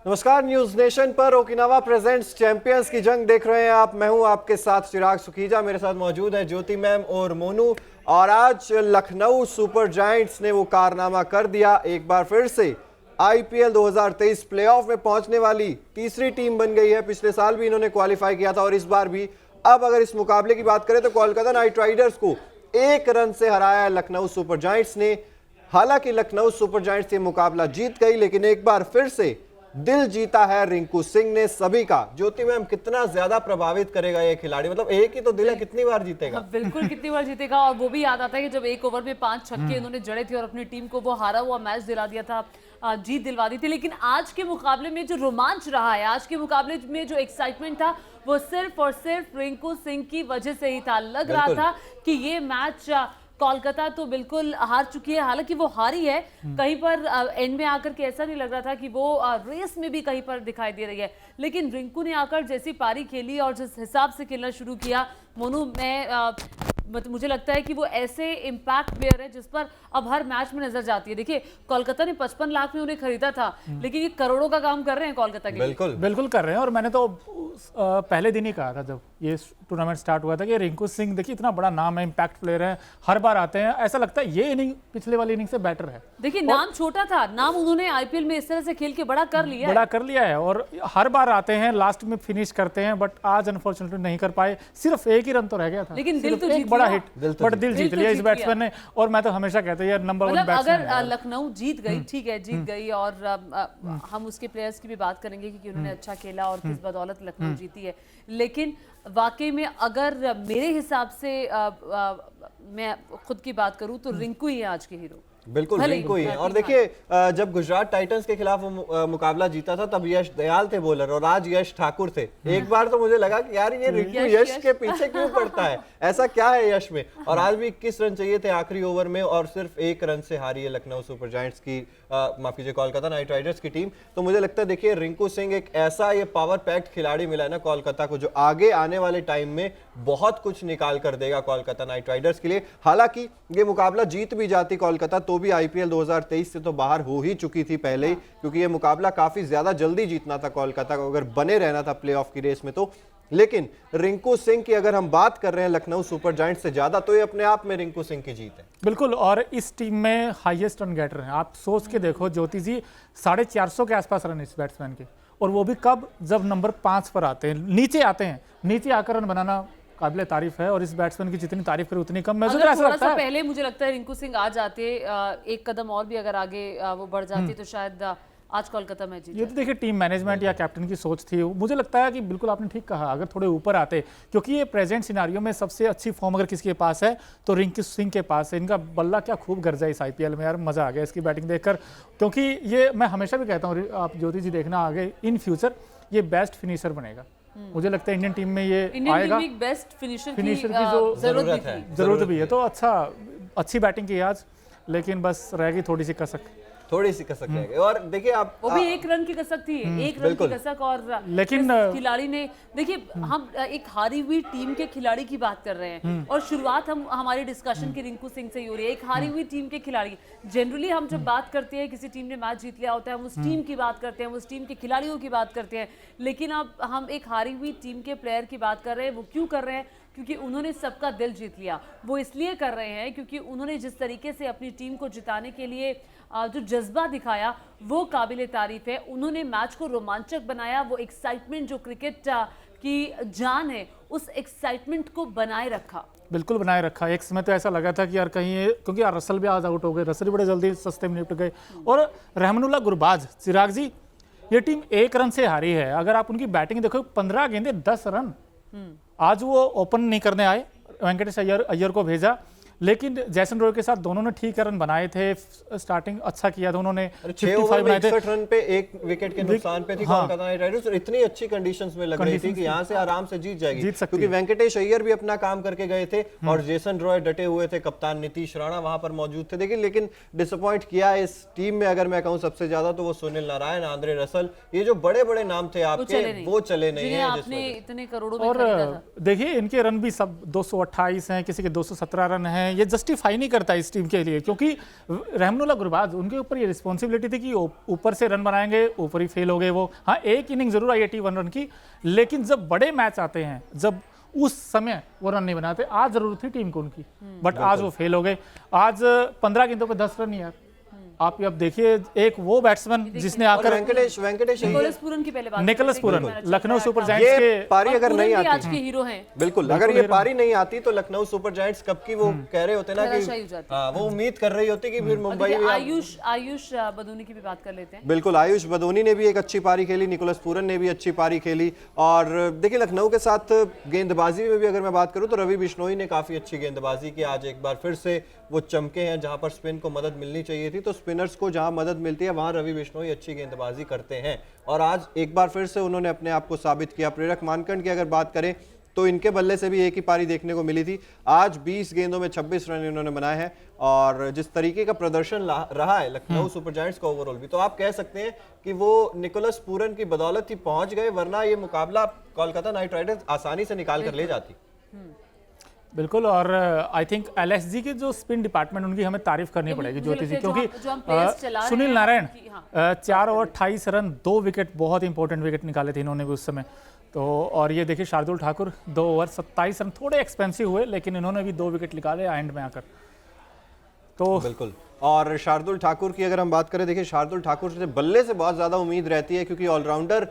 नमस्कार, news nation पर Okinawa presents champions की जंग देख रहे हैं आप। मैं हूं आपके साथ चिराग सुखीजा, मेरे साथ मौजूद है ज्योति मैम और मोनू। और आज लखनऊ सुपर जायंट्स ने वो कारनामा कर दिया, एक बार फिर से आईपीएल 2023 प्लेऑफ में पहुंचने वाली तीसरी टीम बन गई है। पिछले साल भी इन्होंने क्वालिफाई किया था और इस बार भी। अब अगर इस मुकाबले की बात करें तो कोलकाता नाइट राइडर्स को 1 रन से हराया है लखनऊ सुपर जायंट्स ने। हालांकि लखनऊ सुपर जायंट्स ये मुकाबला जीत गई, लेकिन एक बार फिर से दिल जीता है रिंकू सिंह ने सभी का। ज्योति मैम, कितना ज्यादा प्रभावित करेगा ये खिलाड़ी? मतलब एक ही तो दिल है, कितनी बार जीतेगा? बिल्कुल कितनी बार जीतेगा। और वो भी याद आता है कि जब 1 ओवर में 5 छक्के इन्होंने जड़े थे और अपनी टीम को वो हारा हुआ मैच दिला दिया था, जीत दिलवा दी थी। लेकिन आज के मुकाबले में जो रोमांच रहा है, आज के मुकाबले में जो एक्साइटमेंट था, वो सिर्फ और सिर्फ रिंकू सिंह की वजह से ही था। लग रहा था कि ये मैच कोलकाता तो बिल्कुल हार चुकी है। हालांकि वो हारी है, कहीं पर एंड में आकर के ऐसा नहीं लग रहा था कि वो रेस में भी कहीं पर दिखाई दे रही है। लेकिन रिंकू ने आकर जैसी पारी खेली और जिस हिसाब से खेलना शुरू किया, मोनू, मुझे लगता है कि वो ऐसे इम्पैक्ट प्लेयर है जिस पर अब हर मैच में नजर जाती है। देखिए, कोलकाता ने 55 लाख में उन्हें खरीदा था, लेकिन ये करोड़ों का काम कर रहे हैं कोलकाता के। बिल्कुल कर रहे हैं। और मैंने तो पहले दिन ही कहा था जब ये टूर्नामेंट स्टार्ट हुआ था कि रिंकू सिंह देखिए इतना बड़ा नाम है, इम्पैक्ट प्लेयर है, हर बार आते हैं। ऐसा लगता है ये इनिंग पिछले वाली इनिंग से बेटर है। देखिए, नाम छोटा था, नाम उन्होंने आईपीएल में इस तरह से खेल के बड़ा कर लिया है और हर बार आते हैं, लास्ट में फिनिश करते हैं। बट आज अनफॉर्चुनेटली नहीं कर पाए, सिर्फ 1 ही रन तो रह गया था, लेकिन दिल तो जीत बड़ा हिट, बट दिल जीत लिया इस बैट्समैन बैट्समैन ने। और मैं तो हमेशा कहता हूं यार नंबर 1 बैट्समैन। अगर लखनऊ जीत गई, ठीक है, जीत गई, और हम उसके प्लेयर्स की भी बात करेंगे कि उन्होंने अच्छा खेला और किस बदौलत लखनऊ जीती है। लेकिन वाकई में अगर मेरे हिसाब से मैं खुद की बात करूं तो रिंकू ही है आज के हीरो। बिल्कुल रिंकू ही है। और देखिए, जब गुजरात टाइटंस के खिलाफ वो मुकाबला जीता था तब यश दयाल थे बॉलर और आज यश ठाकुर थे। एक बार तो मुझे लगा कि यार ये रिंकू यश के पीछे क्यों पड़ता है, ऐसा क्या है यश में? और आज भी 21 रन चाहिए थे आखिरी ओवर में और सिर्फ 1 रन से हारी है लखनऊ सुपर जायंट्स की, माफ कीजिए, कोलकाता नाइट राइडर्स की टीम। तो मुझे लगता है देखिए, रिंकू सिंह एक ऐसा ये पावर पैक्ड खिलाड़ी मिला है ना कोलकाता को, जो आगे आने वाले टाइम में बहुत कुछ निकाल कर देगा कोलकाता नाइट राइडर्स के लिए। हालांकि ये मुकाबला जीत भी जाती कोलकाता तो भी आईपीएल 2023 से तो बाहर हो ही चुकी थी पहले ही, क्योंकि ये मुकाबला काफी ज्यादा जल्दी जीतना था कोलकाता को अगर बने रहना था प्लेऑफ की रेस में तो। लेकिन रिंकू सिंह की अगर हम बात कर रहे हैं लखनऊ सुपर जायंट्स से ज्यादा, तो ये अपने आप में रिंकू सिंह की जीत है। बिल्कुल। और इस टीम में हाईएस्ट रन गेटर हैं। आप सोच के देखो ज्योति जी, 450 के आसपास रन इस बैट्समैन के, और वो भी कब? जब नंबर 5 पर आते हैं, नीचे आते हैं, नीचे आकर रन बनाना काबिले तारीफ है। और इस बैट्समैन की जितनी तारीफ करें उतनी कम। मैं थोड़ा सा पहले मुझे लगता है रिंकू सिंह आ जाते, 1 कदम और भी अगर आगे वो बढ़ जाती तो शायद आज कोलकाता मैच जीत। ये तो देखिए टीम मैनेजमेंट या कैप्टन की सोच थी। मुझे लगता है कि बिल्कुल आपने ठीक कहा, अगर थोड़े ऊपर आते, क्योंकि ये प्रेजेंट सिनारियो में सबसे अच्छी फॉर्म अगर किसके पास है तो रिंकू सिंह के पास है। इनका बल्ला क्या खूब गरजा इस आईपीएल में, यार मजा आ गया इसकी बैटिंग देखकर। क्योंकि ये मैं हमेशा भी कहता हूँ, आप ज्योति जी देखना आगे इन फ्यूचर ये बेस्ट फिनिशर बनेगा। मुझे लगता है इंडियन टीम में ये आएगा, बेस्ट फिनिशर की जो जरूरत भी है। तो अच्छी बैटिंग की आज, लेकिन बस रह गई थोड़ी सी कसक रह गई। और देखिए, आप वो भी 1 रन की कसक थी, 1 रन की कसक। और लेकिन खिलाड़ी ने, देखिए, हम एक हारी हुई टीम के खिलाड़ी की बात कर रहे हैं और शुरुआत हमारी डिस्कशन की रिंकू सिंह से ही हो रही है। एक हारी हुई टीम के खिलाड़ी, जनरली हम जब बात करते हैं किसी टीम ने मैच जीत लिया होता है, हम उस टीम की बात करते हैं, उस टीम के खिलाड़ियों की बात करते हैं। लेकिन अब हम एक हारी हुई टीम के प्लेयर की बात कर रहे हैं। वो क्यों कर रहे हैं? क्योंकि उन्होंने सबका दिल जीत लिया। वो इसलिए कर रहे हैं क्योंकि उन्होंने जिस तरीके से अपनी टीम को जिताने के लिए जो जज्बा दिखाया वो काबिले तारीफ है। उन्होंने मैच को रोमांचक बनाया, वो एक्साइटमेंट जो क्रिकेट की जान है उस एक्साइटमेंट को बनाए रखा। बिल्कुल बनाए रखा। एक समय तो ऐसा लगा था कि यार कहीं, क्योंकि यार रसल भी आज आउट हो गए, रसल बड़े जल्दी सस्ते में निपट गए। और रहमानुल्लाह गुरबाज, चिराग जी, ये टीम 1 रन से हारी है। अगर आप उनकी बैटिंग देखो, 15 गेंदे 10 रन। आज वो ओपन नहीं करने आए, वेंकटेश अय्यर को भेजा, लेकिन जैसन रॉय के साथ दोनों ने ठीक रन बनाए थे। स्टार्टिंग अच्छा किया था उन्होंने, 6 ओवर में 61 रन पे 1 विकेट के नुकसान पे थी कोलकाता नाइट राइडर्स। और इतनी अच्छी कंडीशंस में लग रही थी कि यहां से आराम से जीत जाएगी, क्योंकि वेंकटेश अय्यर भी अपना काम करके गए थे और जेसन रॉय डटे हुए थे, कप्तान नीतीश राणा वहां पर मौजूद थे। देखिए, लेकिन डिसअपॉइंट किया इस टीम में अगर मैं कहूं सबसे ज्यादा तो वो सुनील नारायण, आंद्रे रसल, ये जो बड़े बड़े नाम थे आपके, वो चले नहीं है आपने इतने करोड़ों में। और देखिए इनके रन भी सब 228 हैं, किसी के 217 रन हैं, हैं ये जस्टिफाई नहीं करता इस टीम के लिए, क्योंकि रहमानुल्लाह गुरबाज उनके ऊपर ये रिस्पॉन्सिबिलिटी थी कि ऊपर से रन बनाएंगे, ऊपर ही फेल हो गए वो। हाँ, एक इनिंग जरूर आई 81 रन की, लेकिन जब बड़े मैच आते हैं, जब उस समय वो रन नहीं बनाते। आज जरूरत थी टीम को उनकी, बट आज वो फेल हो गए। आज 15 गेंदों पे 10 रन यार। आप अब देखिए, एक वो बैट्समैन जिसने आकर वेंकटेश निकोलस पूरन की पहले बात निकोलस पूरन लखनऊ सुपर ये जायंट्स के पारी अगर नहीं आज आती, के हीरो हैं। बिल्कुल अगर ये पारी नहीं आती तो लखनऊ सुपर जायंट्स कब की वो कह रहे होते ना निराशाई हो कि जाती। हाँ, वो उम्मीद कर रही होती कि फिर मुंबई देखिए, में आयुष बदूनी की भी बात कर लेते हैं। बिल्कुल, आयुष बदोनी ने भी एक अच्छी पारी खेली, निकोलस पूरन ने भी अच्छी पारी खेली। और देखिए लखनऊ के साथ गेंदबाजी में भी अगर मैं बात करूं तो रवि बिश्नोई ने काफी अच्छी गेंदबाजी की। आज एक बार फिर से वो चमके हैं, जहां पर स्पिन को मदद मिलनी चाहिए थी तो स्पिनर्स को जहां मदद मिलती है वहां रवि बिश्नोई अच्छी गेंदबाजी करते हैं। और आज एक बार फिर से उन्होंने अपने आप को साबित किया। प्रेरक मानकंड की अगर बात करें तो इनके बल्ले से भी एक ही पारी देखने को मिली थी। आज 20 गेंदों में 26 रन इन्होंने बनाए हैं। और जिस तरीके का प्रदर्शन रहा है लखनऊ सुपर जायंट्स का ओवरऑल भी, तो आप कह सकते हैं कि वो निकोलस पूरन की बदौलत ही पहुंच गए, वरना ये मुकाबला कोलकाता नाइट राइडर्स आसानी से निकाल कर ले जाती। बिल्कुल। और आई थिंक एलएसजी के जो स्पिन डिपार्टमेंट, उनकी हमें तारीफ करनी पड़ेगी ज्योति जी, क्योंकि Sunil Narayan 4 over 28 run 2 wicket, बहुत इंपॉर्टेंट विकेट निकाले थे इन्होंने भी उस समय तो। और ये देखिए शार्दुल ठाकुर 2 ओवर 27 रन, थोड़े एक्सपेंसिव हुए लेकिन इन्होंने भी 2 विकेट निकाले एंड में आकर तो। बिल्कुल। और शार्दुल ठाकुर की अगर हम बात करें, देखिए शार्दुल ठाकुर से बल्ले से बहुत ज़्यादा उम्मीद रहती है क्योंकि ऑलराउंडर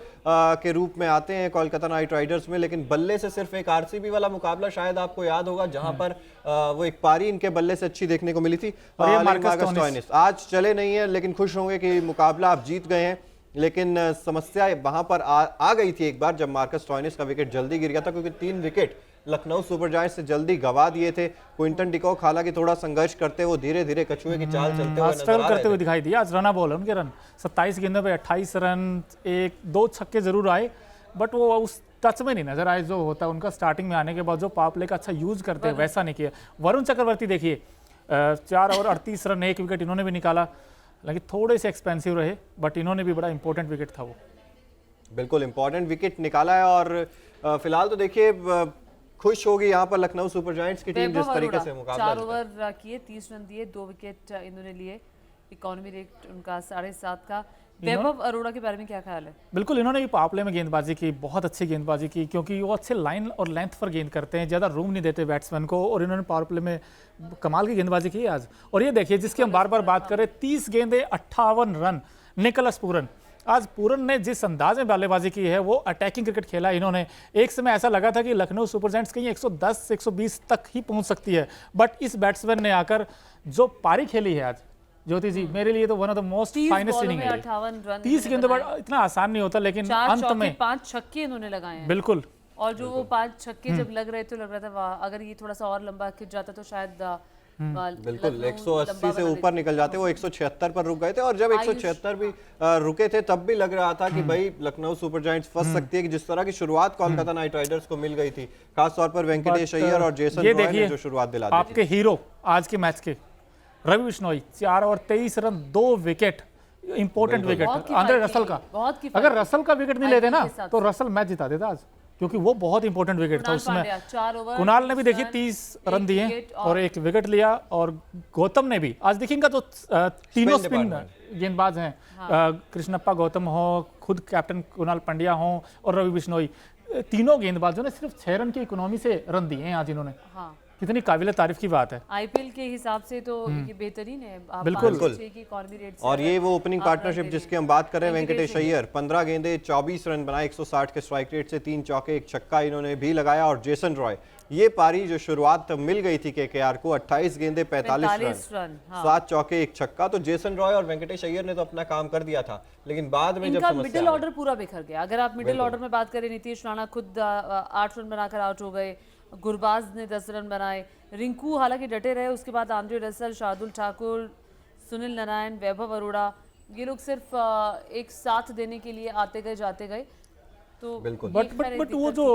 के रूप में आते हैं कोलकाता नाइट राइडर्स में, लेकिन बल्ले से सिर्फ एक आरसीबी वाला मुकाबला शायद आपको याद होगा जहां पर वो एक पारी इनके बल्ले से अच्छी देखने को मिली थी। और ये मार्कस स्टोइनिस आज चले नहीं है, लेकिन खुश होंगे कि मुकाबला आप जीत गए हैं। लेकिन समस्या वहां पर आ गई थी एक बार जब मार्कस स्टोइनिस का विकेट जल्दी गिर गया था, क्योंकि 3 विकेट लखनऊ सुपर जायंट्स से जल्दी गवा दिए थे। क्विंटन डिकॉक हालांकि थोड़ा संघर्ष करते हुए धीरे धीरे कछुए की चाल चलते हुए नजर आ करते हुए दिखाई दिया। आज रना बॉल है उनके, रन 27 गेंदों पे 28 रन, 1-2 छक्के जरूर आए, बट वो उस टच में नहीं नजर आए जो होता है उनका स्टार्टिंग में आने के बाद, जो पावर प्ले का अच्छा यूज करते हैं वैसा नहीं किया। वरुण चक्रवर्ती देखिए 4 ओवर 38 रन, 1 विकेट इन्होंने भी निकाला, लेकिन थोड़े से एक्सपेंसिव रहे, बट इन्होंने भी बड़ा इंपॉर्टेंट विकेट था वो। बिल्कुल इंपॉर्टेंट विकेट निकाला है। और फिलहाल तो देखिए खुश होगी यहाँ पर लखनऊ सुपर जायंट्स की टीम जिस तरीके से मुकाबला 4 ओवर किए, 30 रन दिए, 2 विकेट इन्होंने लिए। इकोनॉमी रेट उनका 7.5 का। वैभव अरोड़ा के बारे में क्या ख्याल है? बिल्कुल, इन्होंने भी पावर प्ले में गेंदबाजी की, बहुत अच्छी गेंदबाजी की, क्योंकि वो अच्छे लाइन और लेंथ पर गेंद करते हैं, ज़्यादा रूम नहीं देते बैट्समैन को, और इन्होंने पावर प्ले में कमाल की गेंदबाजी की आज। और ये देखिए जिसकी हम बार बार बात करें, 30 गेंदे 58 रन, निकोलस पूरन। आज पूरन ने जिस अंदाज में बल्लेबाजी की है, वो अटैकिंग क्रिकेट खेला इन्होंने। एक समय ऐसा लगा था कि लखनऊ सुपर जायंट्स कहीं 110-120 तक ही पहुंच सकती है, बट इस बैट्समैन ने आकर जो पारी खेली है आज ज्योति जी, मेरे लिए तो one of the most finest inning है। 30 गेंदों पर इतना आसान नहीं होता, लेकिन अंत में 5 छक्के इन्होंने लगाए हैं। बिल्कुल। और जो वो 5 छक्के जब लग रहे थे, लग रहा था वाह, अगर ये थोड़ा सा और लंबा खिंच जाता तो शायद बिल्कुल 180 से ऊपर निकल जाते। वो 176 पर रुक गए थे, और जब 176 भी रुके थे तब भी लग रहा था कि भाई लखनऊ सुपर जायंट्स फंस सकती है, कि जिस तरह की शुरुआत कोलकाता नाइट राइडर्स को मिल गई थी, खासतौर पर वेंकटेश अय्यर और जेसन रॉय ने जो शुरुआत दिला दी। आपके हीरो आज के मैच के Ravi Bishnoi 4 over 23 run, 2 wicket, important wicket Andre Russell का। अगर रसल का विकेट नहीं लेते ना तो रसल मैच जिता देता आज, क्योंकि वो बहुत इंपॉर्टेंट विकेट था उसमें। कुणाल ने भी देखिए 30 रन दिए और 1 विकेट लिया, और गौतम ने भी आज देखेंगे तो तीनों स्पिन गेंदबाज हैं, कृष्णप्पा गौतम हो, खुद कैप्टन कुणाल पंड्या हो और रवि बिश्नोई, तीनों गेंदबाजों ने सिर्फ 6 रन की इकोनॉमी से रन दिए हैं आज इन्होंने। कितनी काबिल तारीफ की बात है। आईपीएल के हिसाब से तो ये बेहतरीन है। बिल्कुल। और ये वो ओपनिंग पार्टनरशिप जिसकी हम बात कर रहे हैं, वेंकटेश अय्यर 15 गेंदे 24 रन बनाए, 160 के स्ट्राइक रेट से, 3 चौके 1 छक्का इन्होंने भी लगाया। और जेसन रॉय, ये पारी जो शुरुआत मिल गई थी केकेआर को, 28 गेंदे 45 रन, 7 चौके 1 छक्का, तो जेसन रॉय और वेंकटेश अय्यर ने तो अपना काम कर दिया था, लेकिन बाद में जब मिडिल ऑर्डर पूरा बिखर गया। अगर आप मिडिल ऑर्डर में बात करें, नीतीश राणा खुद 8 रन बनाकर आउट हो गए, गुरबाज ने 10 रन बनाए, रिंकू हालांकि डटे रहे, उसके बाद आंद्रे रसल, शार्दुल ठाकुर, सुनील नारायण, वैभव अरोड़ा, ये लोग सिर्फ एक साथ देने के लिए आते गए जाते गए। तो बट वो जो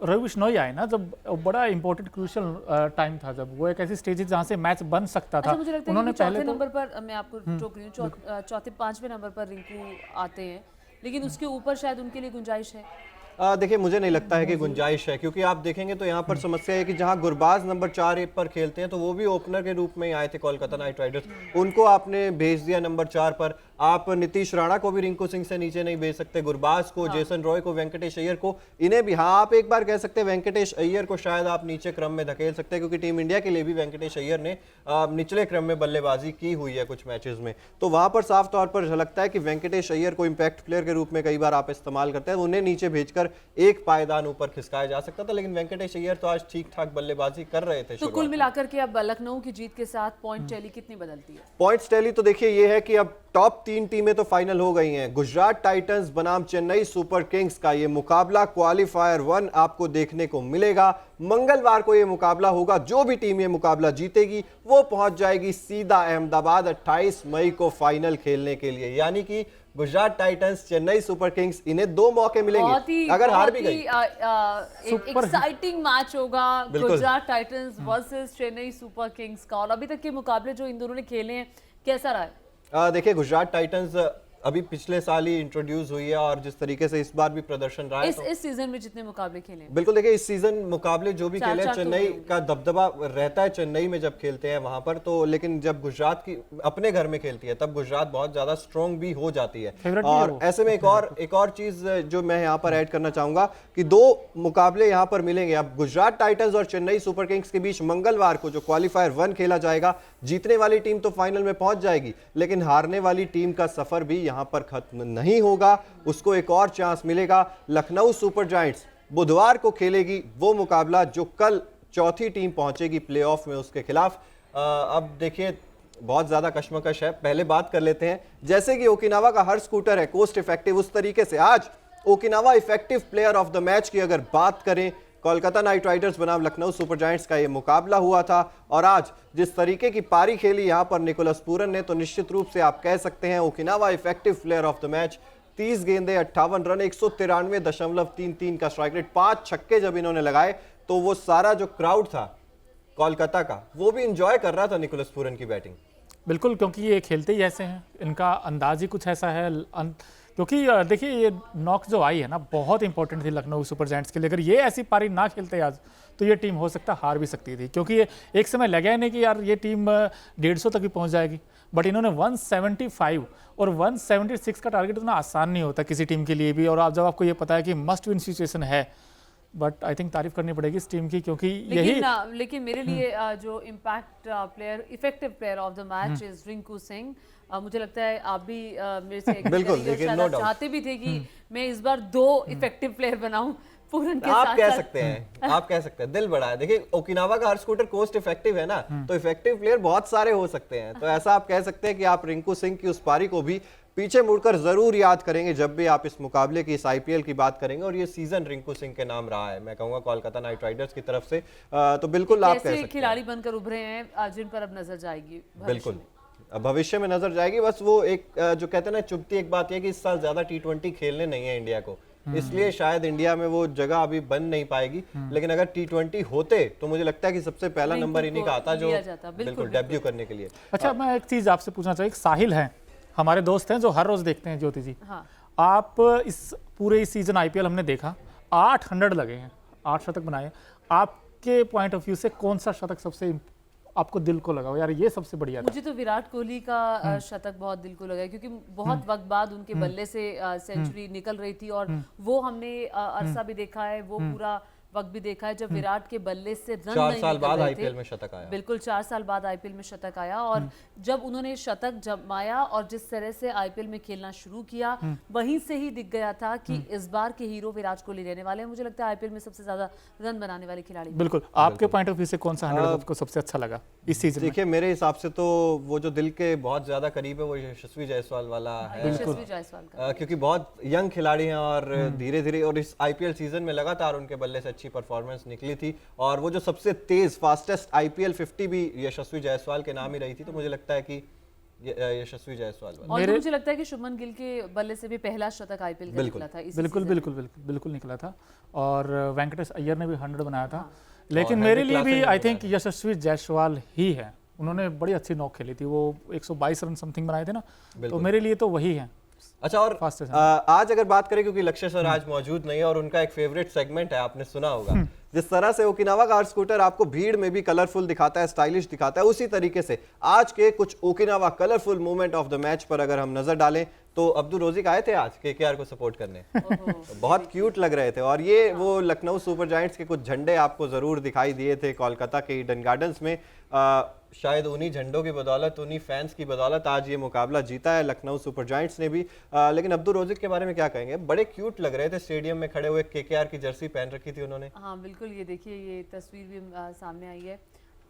रवि बिश्नोई आए ना, जब बड़ा इंपॉर्टेंट क्रूशियल टाइम था, जब वो एक ऐसी स्टेज जहाँ से मैच बन सकता था। मुझे लगता है उन्होंने पहले नंबर पर, मैं आपको टोक रही हूँ, चौथे 5वें नंबर पर रिंकू आते हैं, लेकिन उसके ऊपर शायद उनके लिए गुंजाइश है। देखिए मुझे नहीं लगता है कि गुंजाइश है, क्योंकि आप देखेंगे तो यहाँ पर समस्या है कि जहाँ गुरबाज नंबर 4 पर खेलते हैं तो वो भी ओपनर के रूप में ही आए थे कोलकाता नाइट राइडर्स, उनको आपने भेज दिया नंबर 4 पर। आप नीतीश राणा को भी रिंकू सिंह से नीचे नहीं भेज सकते, गुरबाज को, जेसन रॉय को, वेंकटेश अय्यर को, इन्हें भी। हाँ, आप एक बार कह सकते हैं वेंकटेश अय्यर को शायद आप नीचे क्रम में धकेल सकते हैं, क्योंकि टीम इंडिया के लिए भी वेंकटेश अय्यर ने निचले क्रम में बल्लेबाजी की हुई है कुछ मैचेस में, तो वहां पर साफ तौर पर झलकता है कि वेंकटेश अय्यर को इंपैक्ट प्लेयर के रूप में कई बार आप इस्तेमाल करते हैं, उन्हें नीचे भेजकर एक पायदान ऊपर खिसकाया जा सकता था। लेकिन वेंकटेश अय्यर तो आज ठीक ठाक बल्लेबाजी कर रहे थे। तो कुल मिलाकर के अब लखनऊ की जीत के साथ पॉइंट टैली कितनी बदलती है? पॉइंट्स टैली तो देखिए ये है कि अब टॉप 3 टीमें तो फाइनल हो गई हैं। गुजरात टाइटंस बनाम चेन्नई सुपर किंग्स का ये मुकाबला क्वालिफायर 1 आपको देखने को मिलेगा। मंगलवार को ये मुकाबला होगा, जो भी टीम ये मुकाबला जीतेगी वो पहुंच जाएगी सीधा अहमदाबाद 28 मई को फाइनल खेलने के लिए। यानी कि Gujarat Titans, Chennai super Kings, इन्हें 2 मौके मिलेंगे अगर हार भी गई। एक्साइटिंग मैच होगा Gujarat Titans versus Chennai super Kings का। और अभी तक के मुकाबले जो इन दोनों ने खेले हैं, कैसा रहा है? देखिए गुजरात टाइटंस अभी पिछले साल ही इंट्रोड्यूस हुई है और जिस तरीके से इस बार भी प्रदर्शन रहा है इस सीजन में जितने मुकाबले खेले हैं, बिल्कुल देखिए इस सीजन मुकाबले जो भी खेले, चेन्नई का दबदबा रहता है चेन्नई में जब खेलते हैं वहां पर, तो लेकिन जब गुजरात की अपने घर में खेलती है तब गुजरात बहुत ज्यादा स्ट्रॉन्ग भी हो जाती है। और ऐसे में एक और चीज जो मैं यहाँ पर ऐड करना चाहूंगा कि 2 मुकाबले यहाँ पर मिलेंगे। अब गुजरात टाइटंस और चेन्नई सुपर किंग्स के बीच मंगलवार को जो क्वालिफायर 1 खेला जाएगा, जीतने वाली टीम तो फाइनल में पहुंच जाएगी, लेकिन हारने वाली टीम का सफर भी यहाँ पर खत्म नहीं होगा, उसको एक और चांस मिलेगा। लखनऊ सुपर जायंट्स बुधवार को खेलेगी वो मुकाबला जो कल चौथी टीम पहुंचेगी प्लेऑफ में उसके खिलाफ। अब देखिए बहुत ज्यादा कश्मकश है, पहले बात कर लेते हैं। जैसे कि ओकिनावा का हर स्कूटर है कोस्ट इफेक्टिव, उस तरीके से आज Okinawa effective player of the match की अगर बात करें, कोलकाता नाइट राइडर्स बनाम लखनऊ सुपर जायंट्स का ये मुकाबला हुआ था। और आज जिस तरीके की पारी खेली यहाँ पर निकोलस पूरन ने, तो निश्चित रूप से आप कह सकते हैं Okinawa effective player of the match. 30 गेंदे, 58 रन, 193.33 का स्ट्राइक रेट, 5 छक्के जब इन्होंने लगाए तो वो सारा जो क्राउड था कोलकाता का वो भी इंजॉय कर रहा था निकोलस पूरन की बैटिंग। बिल्कुल, क्योंकि ये खेलते ही ऐसे हैं, इनका अंदाज ही कुछ ऐसा है। क्योंकि देखिए ये नॉक जो आई है ना, बहुत इंपॉर्टेंट थी लखनऊ सुपर जायंट्स के लिए। अगर ये ऐसी पारी ना खेलते आज तो ये टीम हो सकता हार भी सकती थी, क्योंकि ये एक समय लगा नहीं कि यार ये टीम 150 तक भी पहुंच जाएगी, बट इन्होंने 175 और 176 का टारगेट इतना आसान नहीं होता किसी टीम के लिए भी। और जब आपको ये पता है कि मस्ट विन सिचुएशन है, बट आई थिंक तारीफ करनी पड़ेगी इस टीम की, क्योंकि लेकिन मेरे लिए जो impact player, effective player of the match is Rinku Singh. मुझे लगता है आप भी मेरे से बिल्कुल चाहते भी थे कि मैं इस बार 2 इफेक्टिव प्लेयर बनाऊं पूरन के आप साथ। कह सकते हैं, आप कह सकते हैं, दिल बड़ा है। देखिए ओकिनावा का हर स्कूटर कोस्ट इफेक्टिव है ना, तो इफेक्टिव प्लेयर बहुत सारे हो सकते हैं। तो ऐसा आप कह सकते हैं कि आप रिंकू सिंह की उस पारी को भी पीछे मुड़कर जरूर याद करेंगे जब भी आप इस मुकाबले की, इस आईपीएल की बात करेंगे। और ये सीजन रिंकू सिंह के नाम रहा है, मैं कहूंगा कोलकाता नाइट राइडर्स की तरफ से। तो बिल्कुल आप कह सकते हैं खिलाड़ी बनकर उभरे हैं जिन पर अब नजर जाएगी। बिल्कुल भविष्य में नजर जाएगी। बस वो एक जो कहते हैं ना चुभती एक बात है कि इस साल ज्यादा T20 खेलने नहीं है इंडिया को, इसलिए शायद इंडिया में वो जगह अभी बन नहीं पाएगी। लेकिन अगर T20 होते तो मुझे लगता है कि सबसे पहला नंबर इन्हीं का आता जो बिल्कुल डेब्यू करने के लिए। अच्छा, मैं एक चीज आपसे पूछना चाहिए, साहिल हैं हमारे दोस्त हैं जो हर रोज देखते हैं ज्योति जी। हाँ। आप इस पूरे सीजन आईपीएल हमने देखा 800 लगे हैं, 8 शतक बनाए। आपके पॉइंट ऑफ व्यू से कौन सा शतक सबसे आपको दिल को लगा यार ये सबसे बढ़िया था? मुझे तो विराट कोहली का शतक बहुत दिल को लगा, क्योंकि बहुत वक्त बाद उनके बल्ले से सेंचुरी निकल रही थी और वो हमने अरसा भी देखा है, वो पूरा वक्त भी देखा है जब विराट के बल्ले से रन 4 साल बाद आईपीएल में शतक आया। बिल्कुल 4 साल बाद आईपीएल में शतक आया। और जब उन्होंने शतक जमाया और जिस तरह से आईपीएल में खेलना शुरू किया, वहीं से ही दिख गया था कि इस बार के हीरो विराट कोहली रहने वाले हैं। मुझे लगता है आईपीएल में सबसे ज्यादा रन बनाने वाले खिलाड़ी। बिल्कुल, आपके पॉइंट ऑफ व्यू से कौन सा 100 आपको सबसे अच्छा लगा इस सीजन में? देखिए मेरे हिसाब से तो वो जो दिल के बहुत ज्यादा करीब है वो यशस्वी जायसवाल वाला है। यशस्वी जायसवाल का क्योंकि बहुत यंग खिलाड़ी हैं और धीरे धीरे, और इस आईपीएल सीजन में लगातार उनके बल्ले से अच्छी परफॉर्मेंस निकली थी। और वो जो सबसे तेज फास्टेस्ट आईपीएल 50 भी यशस्वी जायसवाल के नाम ही रही थी। तो मुझे लगता है कि यशस्वी जायसवाल और मुझे लगता है कि शुभमन गिल के बल्ले से भी पहला शतक आईपीएल का निकला था। बिल्कुल निकला था। और वेंकटेश अय्यर ने भी 100 बनाया था। लेकिन मेरे लिए भी आई थिंक यशस्वी जायसवाल ही है। उन्होंने बड़ी अच्छी नॉक खेली थी, वो 122 रन समथिंग बनाए थे ना, तो मेरे लिए तो वही है। अच्छा, और Fastest आज अगर बात करें, क्योंकि लक्ष्य सर आज मौजूद नहीं है और उनका एक फेवरेट सेगमेंट है, आपने सुना होगा, जिस तरह से ओकिनावा कार स्कूटर आपको भीड़ में भी कलरफुल दिखाता है, स्टाइलिश दिखाता है, उसी तरीके से आज के कुछ Okinawa colourful moment of the match पर अगर हम नजर डालें तो अब्दुल रोजिक आए थे आज केकेआर को सपोर्ट करने। बहुत क्यूट लग रहे थे। और ये वो लखनऊ सुपर जायंट्स के कुछ झंडे आपको जरूर दिखाई दिए थे कोलकाता के ईडन गार्डन्स में। शायद उन्हीं झंडों की बदौलत, उन्हीं फैंस की बदौलत आज ये मुकाबला जीता है लखनऊ सुपर जायंट्स ने भी। लेकिन अब्दुल रोजिक के बारे में क्या कहेंगे? बड़े क्यूट लग रहे थे स्टेडियम में खड़े हुए, केकेआर की जर्सी पहन रखी थी उन्होंने। हाँ बिल्कुल, ये देखिए ये तस्वीर भी सामने आई है,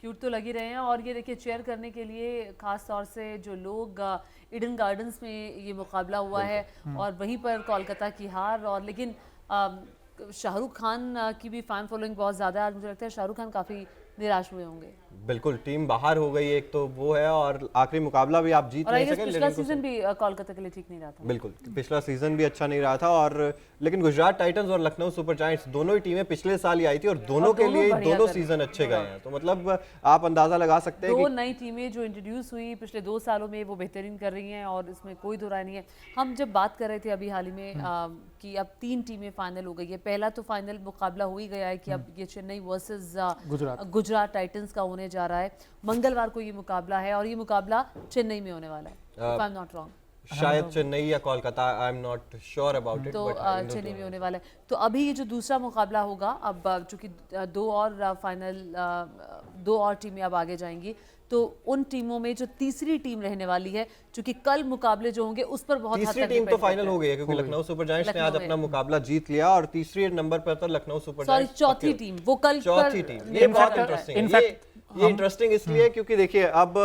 क्यूट तो लगी रहे हैं। और ये देखिए चेयर करने के लिए खास तौर से जो लोग ईडन गार्डन्स में ये मुकाबला हुआ है और वहीं पर कोलकाता की हार। और लेकिन शाहरुख खान की भी फैन फॉलोइंग बहुत ज़्यादा है। आज मुझे लगता है शाहरुख खान काफ़ी निराश हुए होंगे। बिल्कुल, टीम बाहर हो गई, एक तो वो है और आखिरी मुकाबला भी आप जीत नहीं सके। पिछला सीजन भी कोलकाता के लिए ठीक नहीं रहा था। बिल्कुल, पिछला सीजन भी अच्छा नहीं रहा था। और लेकिन गुजरात टाइटंस और लखनऊ सुपर जायंट्स दोनों ही टीमें पिछले साल ही आई थी और दोनों के लिए दोनों सीजन अच्छे गए हैं। तो मतलब आप अंदाजा लगा सकते हैं दो नई टीमें जो इंट्रोड्यूस हुई पिछले 2 सालों में वो बेहतरीन कर रही हैं और इसमें कोई दो राय नहीं है। हम जब बात कर रहे थे अभी हाल ही में कि अब 3 टीमें फाइनल हो गई है। पहला तो फाइनल मुकाबला हो ही गया है कि अब ये चेन्नई वर्सेस गुजरात टाइटंस का होने जा रहा है। मंगलवार को ये मुकाबला है और ये मुकाबला चेन्नई में होने वाला है, if I am not wrong. शायद चेन्नई या Kolkata, I am not sure about it, तो चेन्नई में होने वाला है। तो अभी ये जो दूसरा मुकाबला होगा, अब चूंकि 2 और टीमें अब आगे जाएंगी, तो उन टीमों में जो तीसरी टीम रहने वाली है, चूंकि कल मुकाबले जो होंगे उस पर बहुत तीसरी टीम तो फाइनल हो गई है क्योंकि लखनऊ सुपर जायंट्स ने आज अपना मुकाबला जीत लिया और तीसरे नंबर पर था लखनऊ सुपर जायंट्स। चौथी टीम वो कल चौथी टीम। ये बहुत इंटरेस्टिंग है। ये इंटरेस्टिंग इसलिए क्योंकि देखिए अब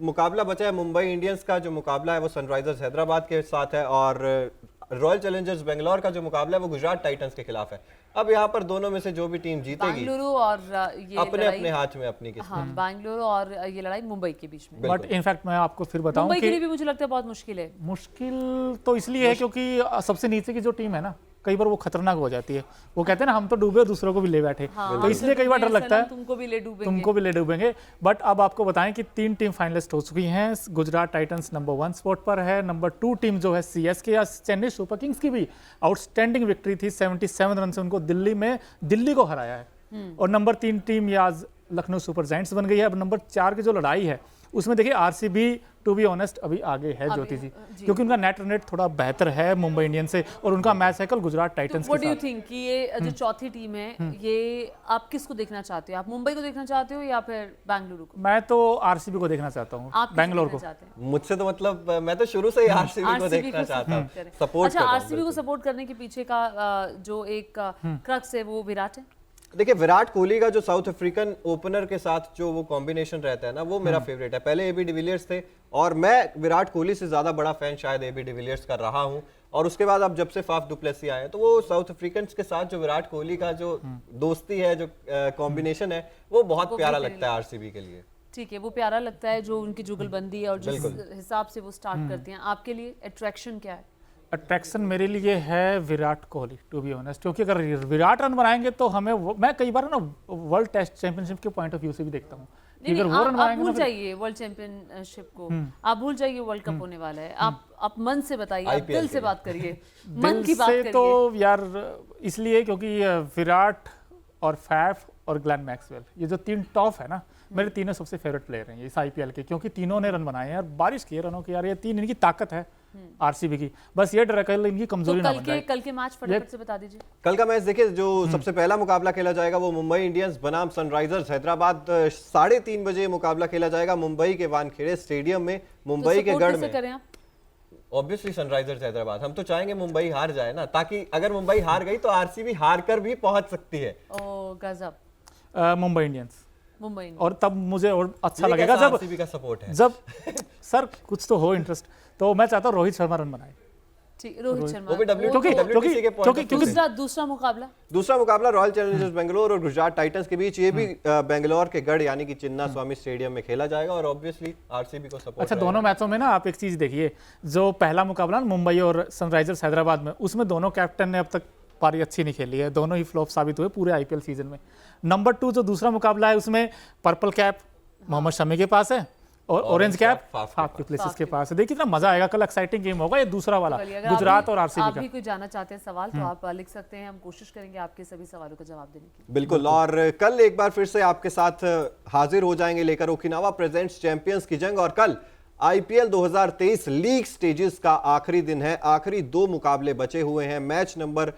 मुकाबला बचा है मुंबई इंडियंस का। जो मुकाबला है वो सनराइजर्स हैदराबाद के साथ है और रॉयल चैलेंजर्स बेंगलोर का जो मुकाबला है वो गुजरात टाइटंस के खिलाफ है। अब यहाँ पर दोनों में से जो भी टीम जीतेगी, बेंगलुरु और ये अपने अपने हाथ में अपनी किस्मत। हाँ, बेंगलुरु और ये लड़ाई मुंबई के बीच में। बट इनफैक्ट मैं आपको फिर बताऊं मुंबई कि के लिए भी मुझे लगता है बहुत मुश्किल है। मुश्किल तो इसलिए है क्योंकि सबसे नीचे की जो टीम है ना, कई बार वो खतरनाक हो जाती है। वो कहते हैं ना, हम तो डूबे दूसरों को भी ले बैठे। हाँ, तो इसलिए कई बार डर लगता है तुमको भी ले डूबेंगे। बट अब आपको बताएं कि 3 टीम फाइनलिस्ट हो चुकी हैं। गुजरात टाइटंस नंबर 1 स्पॉट पर है। नंबर 2 टीम जो है सीएसके या चेन्नई सुपर किंग्स की भी आउटस्टैंडिंग विक्ट्री थी, 77 रन से उनको दिल्ली को हराया है। और नंबर 3 टीम ये आज लखनऊ सुपर जायंट्स बन गई है। अब नंबर 4 की जो लड़ाई है उसमें देखिए आरसीबी टू बी ऑनेस्ट अभी आगे है ज्योति जी, क्योंकि उनका नेट रन रेट थोड़ा बेहतर है मुंबई इंडियंस से और उनका मैच है कल गुजरात टाइटंस के साथ। व्हाट डू यू थिंक कि ये जो चौथी टीम है, ये आप किसको देखना चाहते हो? आप मुंबई को देखना चाहते हो या फिर बेंगलुरु को? मैं तो आरसीबी को देखना चाहता हूँ, बैंगलोर को। मुझसे तो मतलब मैं तो शुरू से ही आरसीबी को देखना चाहता हूँ, सपोर्ट। अच्छा, आरसीबी को सपोर्ट करने के पीछे का जो एक क्रक्स है वो विराट है। देखिए, विराट कोहली का जो साउथ अफ्रीकन ओपनर के साथ जो वो कॉम्बिनेशन रहता है ना, वो मेरा फेवरेट है। पहले एबी डिविलियर्स थे और मैं विराट कोहली से ज्यादा बड़ा फैन शायद एबी डिविलियर्स का रहा हूं। और उसके बाद अब जब से फाफ डुप्लेसी आए हैं तो वो साउथ अफ्रीकन के साथ जो विराट कोहली का जो दोस्ती है, जो कॉम्बिनेशन है, वो बहुत प्यारा लगता है आरसीबी के लिए। ठीक है, वो प्यारा लगता है, जो उनकी जुगलबंदी है और जिस हिसाब से वो स्टार्ट करते हैं। आपके लिए अट्रैक्शन क्या है? अट्रैक्शन मेरे लिए है Virat Kohli, to be honest, क्योंकि अगर विराट रन बनाएंगे तो हमें मैं कई बार ना वर्ल्ड टेस्ट चैंपियनशिप के पॉइंट ऑफ व्यू से भी देखता हूँ। नहीं, आप भूल जाइए वर्ल्ड चैंपियनशिप को, आप भूल जाइए वर्ल्ड कप होने वाला है। आप मन से बताइए, आप दिल से बात करिए, मन की बात करिए। तो यार इसलिए क्योंकि विराट और फैफ और ग्लेन मैक्सवेल, ये जो 3 टॉप है ना, मेरे तीनों सबसे फेवरेट प्लेयर हैं इस आईपीएल के, क्योंकि तीनों ने रन बनाए हैं और बारिश की रनों की। यार ये 3 इनकी ताकत है आरसीबी की, बस ये डर कल इनकी कमजोरी ना बन जाए। कल के मैच फटाफट से बता दीजिए। कल का मैच देखिए, जो सबसे पहला मुकाबला खेला जाएगा वो मुंबई इंडियंस बनाम सनराइजर्स हैदराबाद। 3:30 बजे मुकाबला खेला जाएगा मुंबई के वानखेड़े स्टेडियम में, मुंबई के गढ़ में। Obviously Sunrisers Hyderabad. हम तो चाहेंगे मुंबई हार जाए ना, ताकि अगर मुंबई हार गई तो आरसीबी हार कर भी पहुंच सकती है। ओ गजब। मुंबई इंडियंस मुंबई, और तब मुझे और अच्छा लगेगा जब आरसीबी का सपोर्ट है। जब सर कुछ तो हो इंटरेस्ट, तो मैं चाहता हूँ रोहित शर्मा रन बनाए। ठीक, रोहित शर्मा। वो भी WTC के पॉइंट। दूसरा मुकाबला रॉयल चैलेंजर्स बेंगलोर और गुजरात टाइटंस के बीच, ये भी बेंगलोर के गढ़ यानी कि चिन्ना स्वामी स्टेडियम में खेला जाएगा और ऑब्वियसली आरसीबी को सपोर्ट। अच्छा, दोनों मैचों में ना आप एक चीज देखिए, जो पहला मुकाबला मुंबई और सनराइजर्स हैदराबाद में, उसमें दोनों कैप्टन ने अब तक पारी अच्छी नहीं खेली है, दोनों ही फ्लॉप साबित हुए पूरे आईपीएल सीजन में। नंबर 2 जो दूसरा मुकाबला है उसमें पर्पल कैप मोहम्मद शमी के पास है और orange cap Faf Faf du Plessis के पास है। देखिए कितना मजा आएगा, कल एक्साइटिंग गेम होगा ये दूसरा वाला अगर गुजरात और आप आरसीबी भी का। कोई जानना चाहते हैं सवाल तो आप लिख सकते हैं, हम कोशिश करेंगे आपके सभी सवालों का जवाब देने की। बिल्कुल, और कल एक बार फिर से आपके साथ हाजिर हो जाएंगे लेकर ओकिनावा प्रेजेंट्स चैंपियंस की जंग। और कल आईपीएल 2023 लीग स्टेजेस का आखिरी दिन है, आखिरी 2 मुकाबले बचे हुए हैं। मैच नंबर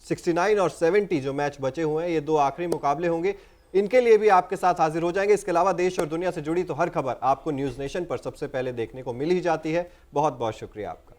69 और 70 जो मैच बचे हुए हैं, ये 2 आखिरी मुकाबले होंगे, इनके लिए भी आपके साथ हाजिर हो जाएंगे। इसके अलावा देश और दुनिया से जुड़ी तो हर खबर आपको न्यूज़ नेशन पर सबसे पहले देखने को मिल ही जाती है। बहुत बहुत शुक्रिया आपका।